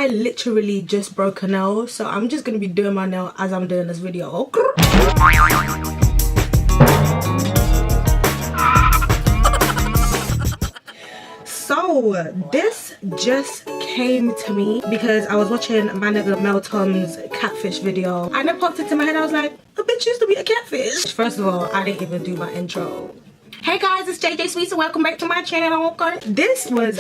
I literally just broke a nail, so I'm just gonna be doing my nail as I'm doing this video. So this just came to me because I was watching my nigga Mel Tom's Catfish video and it popped into my head. I was like, a bitch used to be a catfish. First of all, I didn't even do my intro. Hey guys, it's JayJay Sweets and welcome back to my channel. This was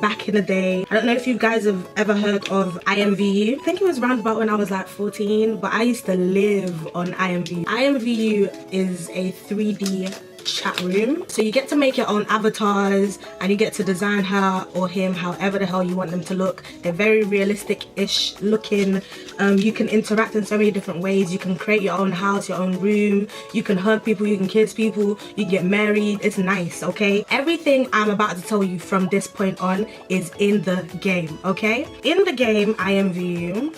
back in the day. I don't know if you guys have ever heard of IMVU. I think it was round about when I was like 14, but I used to live on IMVU. IMVU is a 3D chat room, so you get to make your own avatars and you get to design her or him however the hell you want them to look. They're very realistic-ish looking. You can interact in so many different ways. You can create your own house, your own room. You can hug people, you can kiss people, you can get married. It's nice, okay? Everything I'm about to tell you from this point on is in the game, okay? In the game IMVU,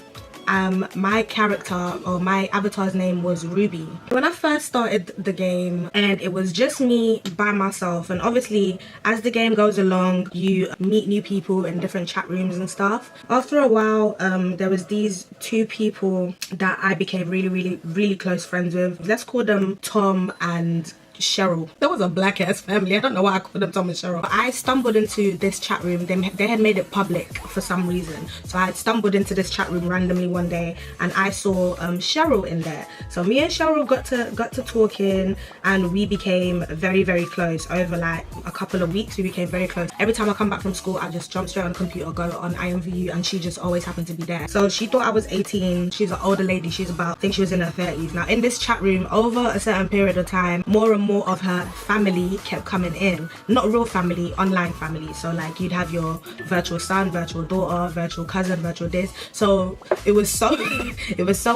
my character or my avatar's name was Ruby. When I first started the game and it was just me by myself, and obviously as the game goes along you meet new people in different chat rooms and stuff. After a while there was these two people that I became really close friends with. Let's call them Tom and Cheryl. That was a black ass family. I don't know why I called them Tom and Cheryl. I stumbled into this chat room. They had made it public for some reason. So I stumbled into this chat room randomly one day and I saw Cheryl in there. So me and Cheryl got to talking and we became very close. Over like a couple of weeks we became very close. Every time I come back from school I just jump straight on the computer, go on IMVU, and she just always happened to be there. So she thought I was 18. She's an older lady. She's about, I think she was in her 30s. Now in this chat room over a certain period of time, more and more of her family kept coming in. Not real family, online family. So like you'd have your virtual son, virtual daughter, virtual cousin, virtual this. So it was so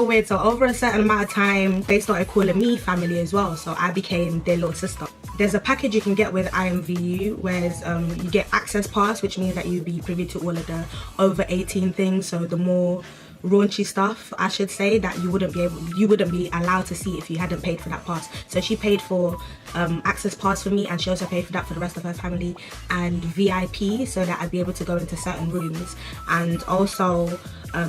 weird. So over a certain amount of time they started calling me family as well. So I became their little sister. There's a package you can get with IMVU whereas you get access pass, which means that you'd be privy to all of the over 18 things. So the more raunchy stuff, I should say, that you wouldn't be allowed to see if you hadn't paid for that pass. So she paid for access pass for me, and she also paid for that for the rest of her family, and VIP so that I'd be able to go into certain rooms. And also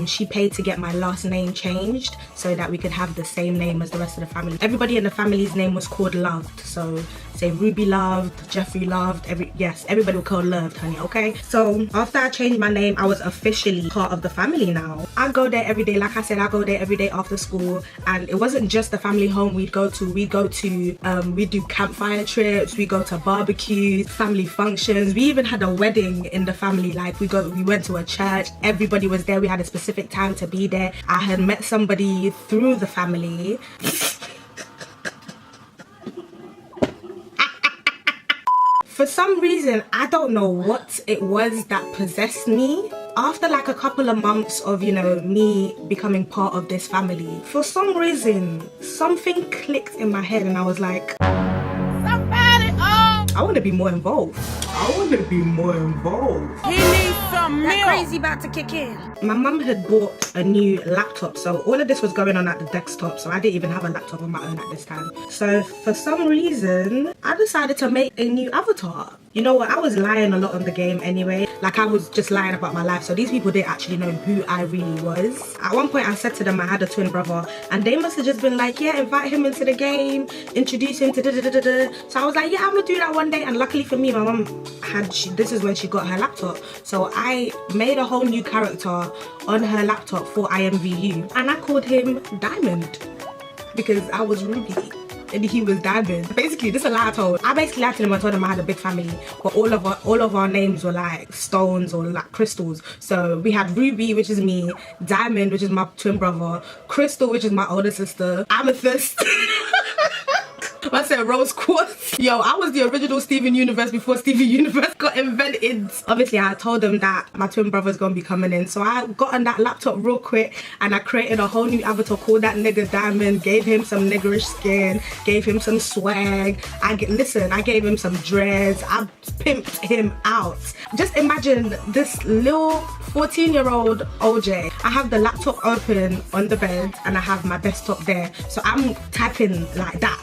she paid to get my last name changed so that we could have the same name as the rest of the family. Everybody in the family's name was called Loved. So say Ruby Loved, Jeffrey Loved, everybody was called Loved, honey, okay? So after I changed my name, I was officially part of the family now. I go there every day. Like I said, I go there every day after school, and it wasn't just the family home we'd do campfire trips, we go to barbecues, family functions. We even had a wedding in the family. Like we went to a church, everybody was there. We had a specific time to be there. I had met somebody through the family. For some reason, I don't know what it was that possessed me. After like a couple of months of, you know, me becoming part of this family, for some reason, something clicked in my head and I was like, I want to be more involved. I want to be more involved. He needs some milk. That crazy about to kick in. My mum had bought a new laptop, so all of this was going on at the desktop, so I didn't even have a laptop on my own at this time. So for some reason, I decided to make a new avatar. You know what, I was lying a lot on the game anyway. Like I was just lying about my life, so these people didn't actually know who I really was. At one point I said to them I had a twin brother, and they must have just been like, yeah, invite him into the game, introduce him to da-da-da-da-da. So I was like, yeah, I'm gonna do that one day. And luckily for me, my mum this is when she got her laptop, so I made a whole new character on her laptop for IMVU, and I called him Diamond because I was Ruby and he was Diamond. Basically, this is a lie I told. I basically lied to him. I told him I had a big family, but all of our names were like stones or like crystals. So we had Ruby, which is me, Diamond, which is my twin brother, Crystal, which is my older sister, Amethyst. I said rose quartz. Yo, I was the original Steven Universe before Steven Universe got invented. Obviously, I told them that my twin brother's gonna be coming in. So I got on that laptop real quick and I created a whole new avatar, called that nigga Diamond, gave him some niggerish skin, gave him some swag. I gave him some dreads. I pimped him out. Just imagine this little 14-year-old OJ. I have the laptop open on the bed and I have my desktop there. So I'm typing like that.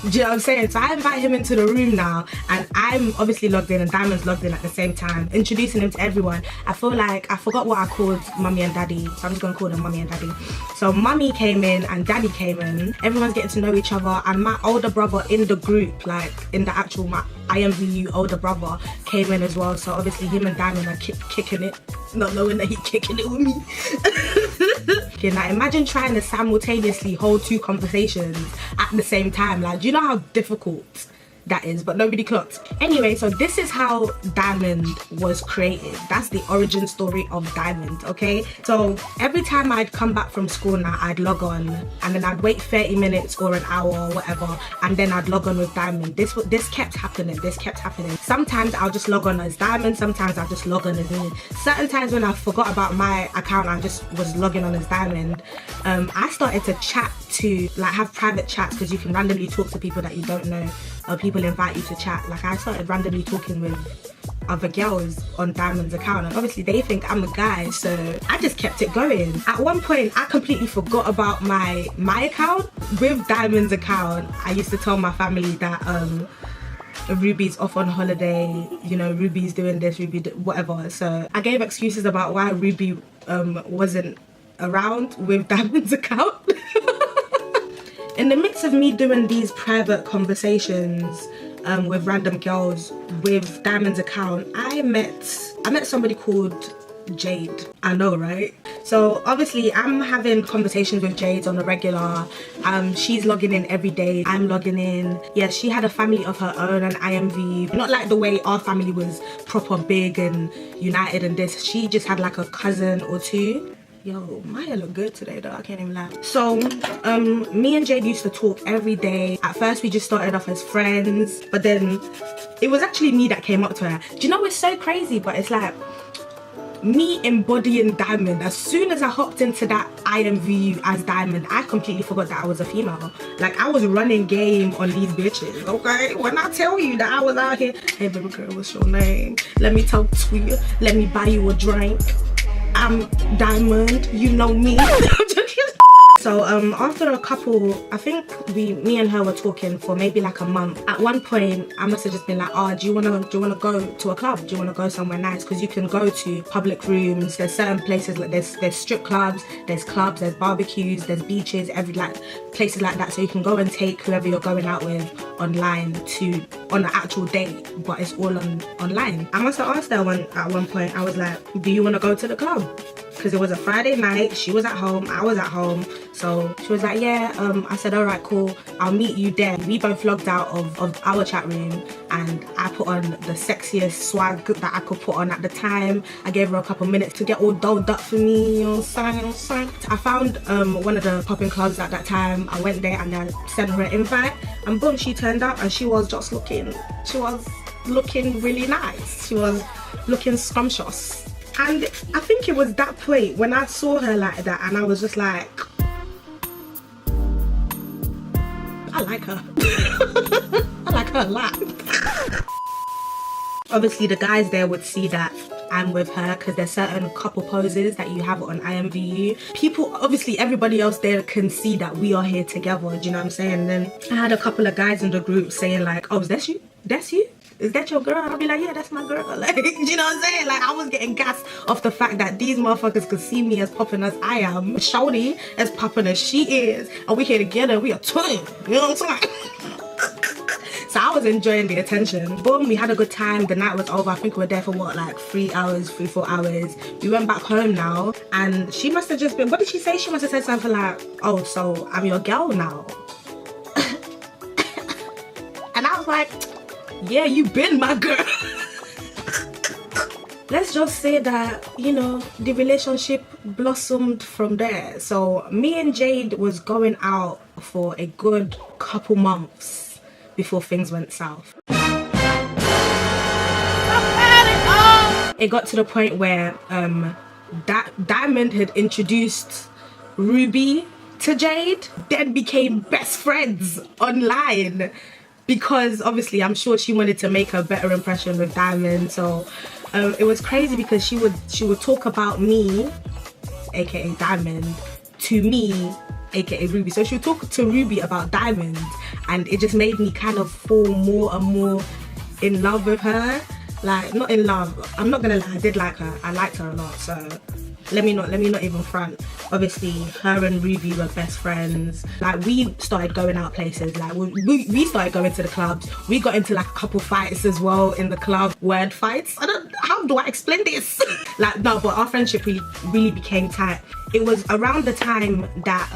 Do you know what I'm saying? So I invite him into the room now, and I'm obviously logged in and Diamond's logged in at the same time, introducing him to everyone. I feel like I forgot what I called mummy and daddy, so I'm just gonna call them mummy and daddy. So mummy came in and daddy came in. Everyone's getting to know each other, and my older brother in the group, like in the actual IMVU older brother, came in as well. So obviously him and Diamond are kicking it, not knowing that he's kicking it with me. Okay, now imagine trying to simultaneously hold two conversations at the same time. Like, do you know how difficult that is? But nobody clocked. Anyway, so this is how Diamond was created. That's the origin story of Diamond, okay? So every time I'd come back from school now, I'd log on, and then I'd wait 30 minutes or an hour or whatever, and then I'd log on with Diamond. This kept happening. Sometimes I'll just log on as Diamond, sometimes I'll just log on as me. Certain times when I forgot about my account, I just was logging on as Diamond. I started to chat to, like, have private chats, because you can randomly talk to people that you don't know, or people invite you to chat. Like, I started randomly talking with other girls on Diamond's account, and obviously they think I'm a guy, so I just kept it going. At one point I completely forgot about my account. With Diamond's account, I used to tell my family that Ruby's off on holiday, you know, Ruby's doing this, whatever. So I gave excuses about why Ruby wasn't around with Diamond's account. In the midst of me doing these private conversations with random girls with Diamond's account, I met somebody called Jade. I know, right? So obviously I'm having conversations with Jade on a regular. She's logging in every day, I'm logging in. Yeah, she had a family of her own, an IMV. Not like the way our family was proper big and united and this. She just had like a cousin or two. Yo, my hair look good today though, I can't even lie. So me and Jade used to talk every day. At first we just started off as friends, but then it was actually me that came up to her. Do you know, it's so crazy, but it's like me embodying Diamond. As soon as I hopped into that IMVU as Diamond, I completely forgot that I was a female. Like, I was running game on these bitches, okay? When I tell you that I was out here, hey baby girl, what's your name? Let me talk to you, let me buy you a drink. I'm Diamond, you know me. So after a couple, I think me and her were talking for maybe like a month. At one point I must have just been like, oh, do you wanna go to a club? Do you wanna go somewhere nice? Because you can go to public rooms. There's certain places, like there's strip clubs, there's barbecues, there's beaches, places like that. So you can go and take whoever you're going out with online on an actual date, but it's all online. I must have asked her at one point, I was like, do you wanna go to the club? Because it was a Friday night, she was at home, I was at home. So she was like, yeah, I said, all right, cool, I'll meet you there. We both logged out of our chat room, and I put on the sexiest swag that I could put on at the time. I gave her a couple minutes to get all dolled up for me, you know what I'm saying? I found one of the popping clubs at that time. I went there and I sent her an invite, and boom, she turned up, and she was looking really nice. She was looking scrumptious. And I think it was that point when I saw her like that, and I was just like, I like her. I like her a lot. Obviously the guys there would see that I'm with her, because there's certain couple poses that you have on IMVU. People, obviously everybody else there can see that we are here together, do you know what I'm saying? And then I had a couple of guys in the group saying like, oh, is that you? That's you? Is that your girl? I'll be like, yeah, that's my girl. Like, do you know what I'm saying? Like, I was getting gassed off the fact that these motherfuckers could see me as popping as I am, Shawty as popping as she is, and we here together, we are twin. You know what I'm saying? So I was enjoying the attention. Boom, we had a good time. The night was over. I think we were there for what, like 4 hours. We went back home now, and she must have just been, what did she say? She must have said something like, oh, so I'm your girl now. And I was like, yeah, you been my girl. Let's just say that, you know, the relationship blossomed from there. So me and Jade was going out for a good couple months before things went south. It got to the point where Diamond had introduced Ruby to Jade, then became best friends online. Because obviously I'm sure she wanted to make a better impression with Diamond. So it was crazy, because she would talk about me, aka Diamond, to me, aka Ruby. So she would talk to Ruby about Diamond, and it just made me kind of fall more and more in love with her. Like, not in love, I'm not gonna lie, I did like her, I liked her a lot, so let me not even front. Obviously, her and Ruby were best friends. Like, we started going out places. Like, we started going to the clubs. We got into like a couple fights as well in the club. Word fights. How do I explain this? Like, no, but our friendship really became tight. It was around the time that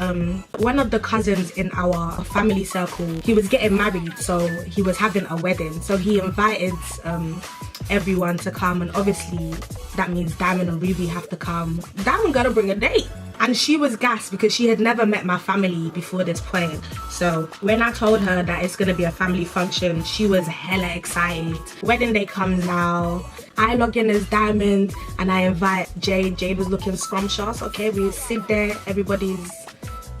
one of the cousins in our family circle, he was getting married, so he was having a wedding. So he invited everyone to come, and obviously that means Diamond and Ruby have to come. Diamond gotta bring a date. And she was gassed because she had never met my family before this point. So when I told her that it's gonna be a family function, she was hella excited. Wedding day comes now. I log in as Diamond and I invite Jade. Jade was looking scrumptious. Okay, we sit there, everybody's,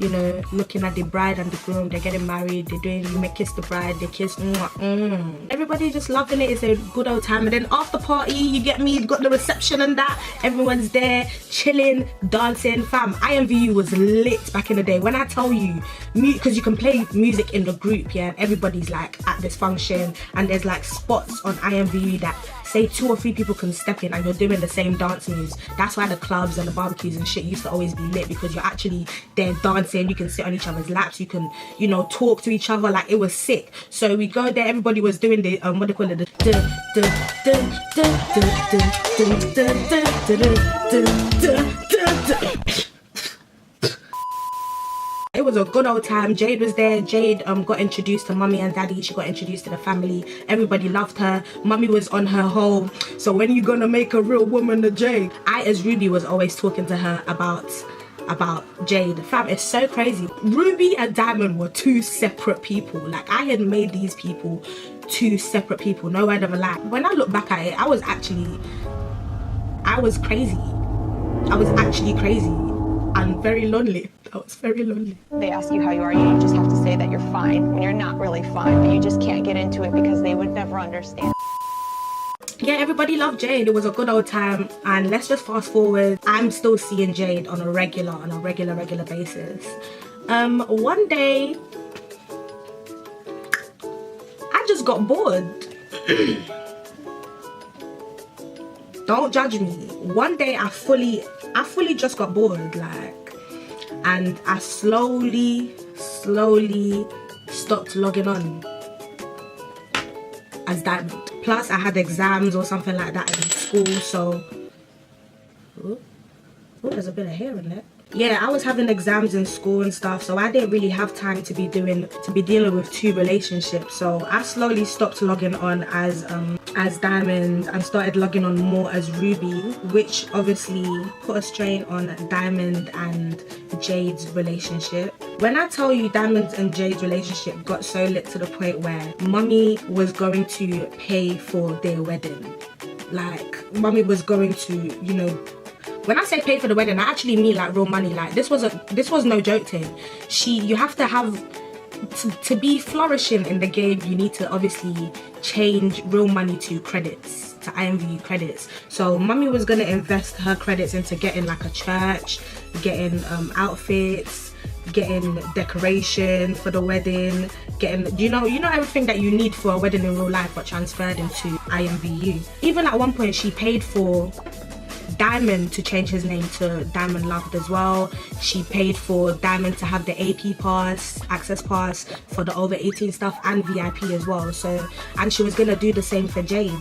you know, looking at the bride and the groom. They're getting married, you may kiss the bride, they kiss, Everybody just loving it. It's a good old time. And then after party, you get me, you got the reception and that. Everyone's there, chilling, dancing. Fam, IMVU was lit back in the day. When I tell you, because you can play music in the group, yeah, and everybody's like at this function, and there's like spots on IMVU that say 2 or 3 people can step in and you're doing the same dance moves. That's why the clubs and the barbecues and shit used to always be lit, because you're actually there dancing. You can sit on each other's laps, you can, you know, talk to each other. Like, it was sick. So we go there, everybody was doing the what do they call it, It was a good old time. Jade was there. Jade got introduced to mummy and daddy. She got introduced to the family. Everybody loved her. Mummy was on her whole, so when you gonna make a real woman of Jade? I, as Ruby, was always talking to her about Jade. Fam, it's so crazy. Ruby and Diamond were 2 separate people. Like, I had made these people 2 separate people. No word of a lie. When I look back at it, I was crazy. I was actually crazy and very lonely. I was very lonely. They ask you how you are, you just have to say that you're fine when you're not really fine, but you just can't get into it because they would never understand. Yeah, everybody loved Jade. It was a good old time. And let's just fast forward. I'm still seeing Jade on a regular basis. One day I just got bored. Don't judge me. One day I fully just got bored, like, and I slowly stopped logging on as Diamond. Plus I had exams or something like that in school, so there's a bit of hair in there. Yeah, I was having exams in school and stuff, so I didn't really have time to be dealing with 2 relationships. So I slowly stopped logging on as Diamond and started logging on more as Ruby, which obviously put a strain on Diamond and Jade's relationship. When I tell you Diamond and Jade's relationship got so lit to the point where mummy was going to pay for their wedding. Like, mummy was going to, you know, when I say pay for the wedding, I actually mean like real money. Like, this was no joke thing. You have to have, to be flourishing in the game, you need to obviously change real money to credits, to IMVU credits. So mummy was gonna invest her credits into getting like a church, getting outfits, getting decoration for the wedding, getting, you know everything that you need for a wedding in real life, but transferred into IMVU. Even at one point she paid for Diamond to change his name to Diamond Loved as well. She paid for Diamond to have the AP pass, access pass for the over 18 stuff, and VIP as well. So, and she was gonna do the same for Jade.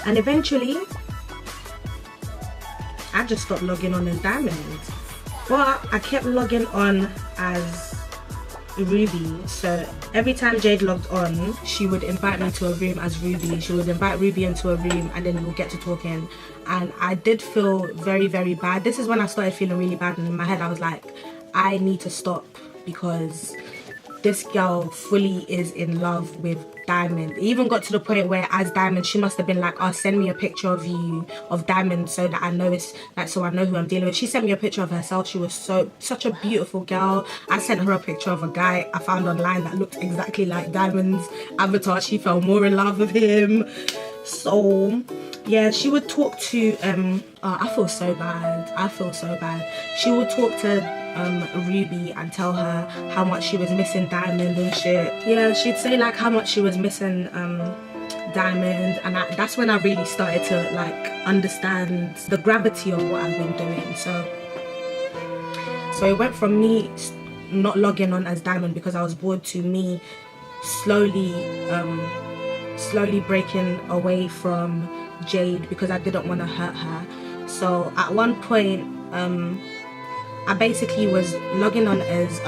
And eventually I just stopped logging on as Diamond, but I kept logging on as Ruby. So every time Jade logged on, she would invite me to a room as Ruby. She would invite Ruby into a room, and then we'll get to talking. And I did feel very, very bad. This is when I started feeling really bad, and in my head I was like, I need to stop, because this girl fully is in love with Diamond. It even got to the point where, as Diamond, she must have been like, oh, send me a picture of you, of Diamond, so that I know it's like, so I know who I'm dealing with. She sent me a picture of herself. She was such a beautiful girl. I sent her a picture of a guy I found online that looked exactly like Diamond's avatar. She fell more in love with him. So yeah, she would talk to I feel so bad. She would talk to Ruby and tell her how much she was missing Diamond and shit. Yeah, she'd say like how much she was missing Diamond, and that's when I really started to like understand the gravity of what I've been doing. So it went from me not logging on as Diamond because I was bored to me slowly breaking away from Jade because I didn't want to hurt her. So at one point I basically was logging on as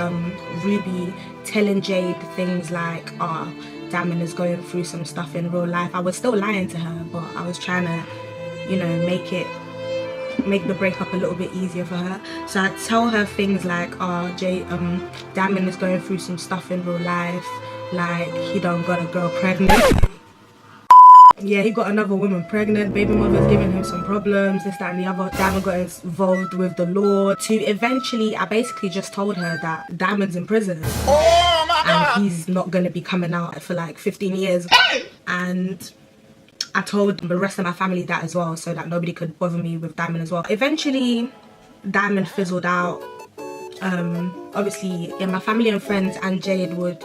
Ruby, telling Jade things like, oh, Diamond is going through some stuff in real life. I was still lying to her, but I was trying to, you know, make the breakup a little bit easier for her. So I'd tell her things like, oh, Diamond is going through some stuff in real life, like he done got a girl pregnant. Yeah, he got another woman pregnant, baby mother's giving him some problems, this, that and the other. Diamond got involved with the law. To eventually, I basically just told her that Diamond's in prison. Oh my God. And he's not going to be coming out for like 15 years. And I told the rest of my family that as well, so that nobody could bother me with Diamond as well. Eventually, Diamond fizzled out. Obviously, yeah, my family and friends and Jade would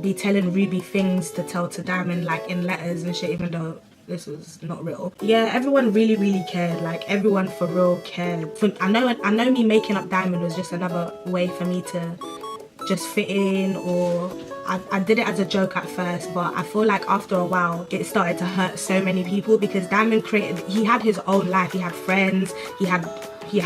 be telling Ruby things to tell to Diamond, like in letters and shit, even though this was not real. Yeah, everyone really cared. Like everyone for real cared. I know me making up Diamond was just another way for me to just fit in, or I did it as a joke at first, but I feel like after a while it started to hurt so many people because Diamond he had his own life, he had friends, he had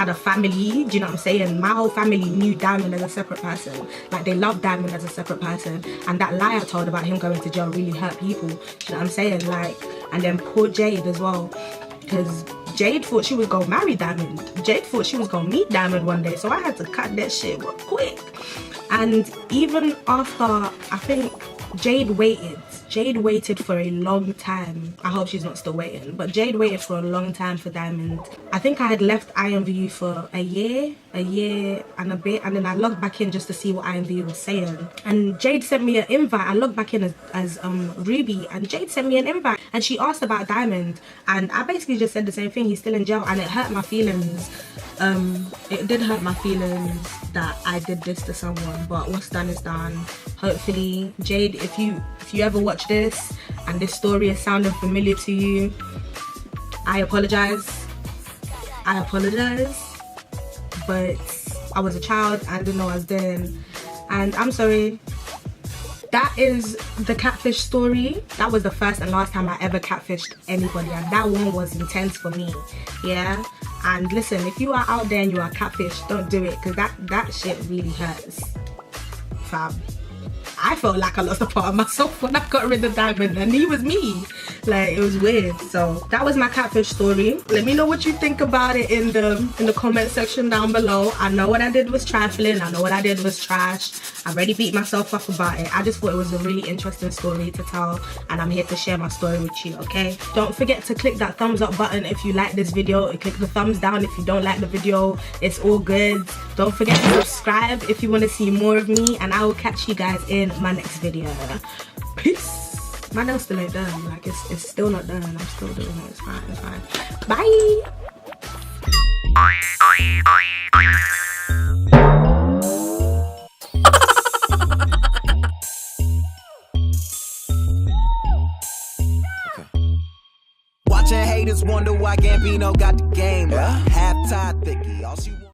a family, do you know what I'm saying? My whole family knew Diamond as a separate person. Like they loved Diamond as a separate person. And that lie I told about him going to jail really hurt people, do you know what I'm saying? Like, and then poor Jade as well. Because Jade thought she was gonna marry Diamond. Jade thought she was gonna meet Diamond one day. So I had to cut that shit real quick. And even after, I think Jade waited for a long time. I hope she's not still waiting, but Jade waited for a long time for Diamond. I think I had left IMVU for a year and a bit, and then I logged back in just to see what IMVU was saying. And Jade sent me an invite. I logged back in as Ruby, and Jade sent me an invite, and she asked about Diamond, and I basically just said the same thing. He's still in jail, and it hurt my feelings. It did hurt my feelings that I did this to someone, but what's done is done. Hopefully, Jade, if you ever watch this and this story is sounding familiar to you, I apologize, but I was a child, I didn't know what I was doing, and I'm sorry. That is the catfish story. That was the first and last time I ever catfished anybody, and that one was intense for me, yeah? And listen, if you are out there and you are catfish, don't do it, because that shit really hurts, fam. I felt like I lost a part of myself when I got rid of Diamond, and he was me. Like, it was weird. So that was my catfish story. Let me know what you think about it in the comment section down below. I know what I did was trifling. I know what I did was trash. I already beat myself up about it. I just thought it was a really interesting story to tell, and I'm here to share my story with you, okay? Don't forget to click that thumbs up button if you like this video, and click the thumbs down if you don't like the video. It's all good. Don't forget to subscribe if you want to see more of me, and I will catch you guys in my next video. Peace. My nails still ain't done. Like, it's still not done. I'm still doing it. It's fine. It's fine. Bye. Watching haters wonder why Gambino got the game. Half-tied thicky. All she